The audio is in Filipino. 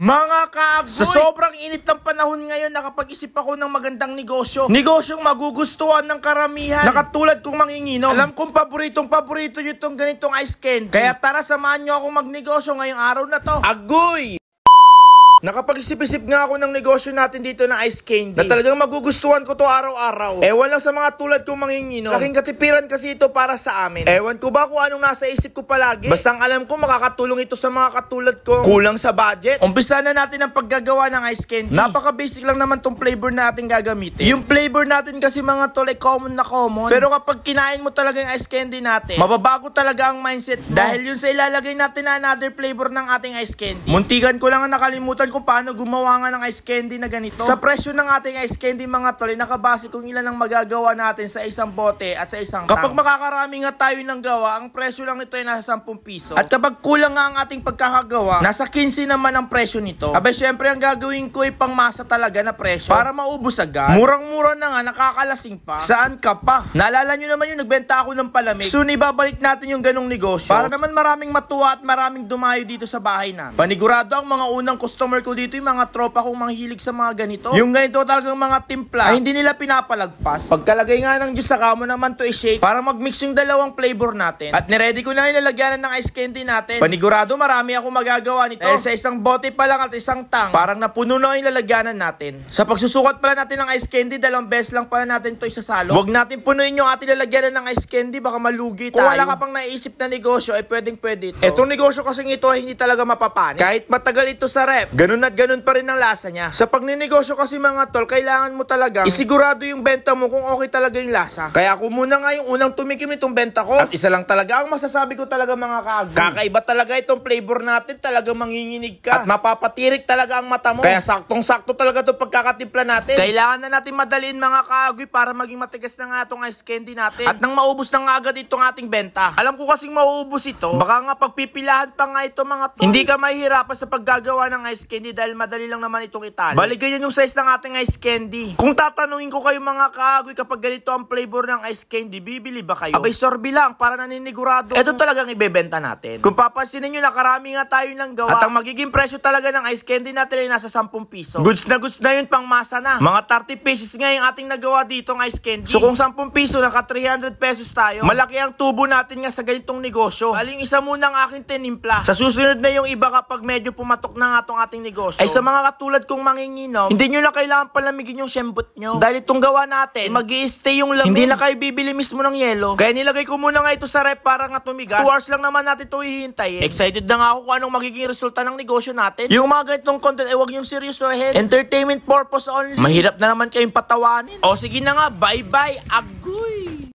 Mga kaagoy! Sa sobrang init ng panahon ngayon, nakapag-isip ako ng magandang negosyo. Negosyong magugustuhan ng karamihan. Nakatulad kong manginginom. Alam kong paborito nyo itong ganitong ice candy. Kaya tara, samahan nyo ako magnegosyo ngayong araw na to. Agoy! Nakapag-isip-isip nga ako ng negosyo natin dito ng ice candy na talagang magugustuhan ko to araw-araw. Ewan lang sa mga tulad kong manginginom. Laking katipiran kasi ito para sa amin. Ewan ko ba kung anong nasa isip ko palagi. Basta ang alam ko makakatulong ito sa mga katulad ko. Kulang sa budget. Umpisa na natin ang paggagawa ng ice candy. Napaka-basic lang naman tong flavor na natin gagamitin. Yung flavor natin kasi mga tol ay common na common. Pero kapag kinain mo talaga yung ice candy natin, mababago talaga ang mindset mo. Dahil yun sa ilalagay natin na another flavor ng ating ice candy. Muntikan ko lang ang nakalimutan kung paano gumawa nga ng ice candy na ganito. Sa presyo ng ating ice candy mga tol, nakabase kung ilan ang magagawa natin sa isang bote at sa isang tang. Kapag makakarami nga tayo ng gawa, ang presyo lang nito ay nasa 10 piso. At kapag kulang nga ang ating pagkakagawa, nasa 15 naman ang presyo nito. Abay syempre ang gagawin ko ay pangmasa talaga na presyo para maubos agad. Murang-mura na nga, nakakalasing pa. Saan ka pa? Naalala nyo naman yung nagbenta ako ng palamig. Soon ibabalik natin yung ganong negosyo para naman maraming matuwa at maraming dumayo dito sa bahay namin. Panigurado ang mga unang customer ko dito yung mga tropa kong manghilig sa mga ganito. Yung ganito talagang mga timpla ay hindi nila pinapalagpas. Pagkalagay nga ng juice, saka mo naman to i-shake para mag-mix yung dalawang flavor natin. At niready ko na yung lalagyanan ng ice candy natin. Panigurado marami ako magagawa nito. Dahil sa isang bote pa lang at isang tang, parang napuno na yung lalagyanan natin. Sa pagsusukat pala natin ng ice candy, 2 beses lang pala natin to isasalo. Huwag natin punuin yung ating lalagyanan ng ice candy, baka malugi tayo. Kung wala ka pang naisip na negosyo, ay pwedeng pwede ito. Etong negosyo kasing ito ay hindi talaga mapapanis. Kahit matagal ito sa rep, ganun at ganun pa rin ang lasa niya. Sa pagninegosyo kasi mga tol, kailangan mo talaga isigurado yung benta mo kung okay talaga yung lasa. Kaya ako muna nga yung unang tumikim nitong benta ko. At isa lang talaga ang masasabi ko talaga mga kaagay. Kakaiba talaga itong flavor natin, talagang manginginig ka. At mapapatirik talaga ang mata mo. Kaya saktong-sakto talaga itong pagkakatimpla natin. Kailangan na natin madaliin mga kaagay para maging matigas na nga itong ice candy natin. At nang maubos na nga agad itong ating benta. Alam ko kasing mauubos ito, baka nga pagpipilahan pa nga ito mga tol. Hindi ka mahihirapan sa paggagawa ng ice candy dahil madali lang naman itong itali. Bali ganyan yung size ng ating ice candy. Kung tatanungin ko kayo mga kaagoy, kapag ganito ang flavor ng ice candy, bibili ba kayo? Abay sorbi lang para naninigurado. Ito talagang ibebenta natin. Kung papansinin nyo, nakarami nga tayo ng gawa. At ang magiging presyo talaga ng ice candy natin ay nasa 10 piso. Goods na yun, pang masa na. Mga 30 pesos nga yung ating nagawa dito ng ice candy. So kung 10 piso, naka 300 pesos tayo. Malaki ang tubo natin nga sa ganitong negosyo. Aling isa muna ang aking tinimpla. Sa susunod na yung iba kapag medyo pumatok na nga itong ating negosyo, ay sa mga katulad kong manginginom, hindi nyo na kailangan palamigin yung syembot nyo. Dahil itong gawa natin, mag-i-stay yung lamig. Hindi na kayo bibili mismo ng yelo. Kaya nilagay ko muna nga ito sa rep para nga tumigas. 2 hours lang naman natin ito hihintayin. Excited na nga ako kung anong magiging resulta ng negosyo natin. Yung mga ganitong content, huwag yung seryosohin. Entertainment purpose only. Mahirap na naman kayong patawanin. O sige na nga, bye-bye, agoy!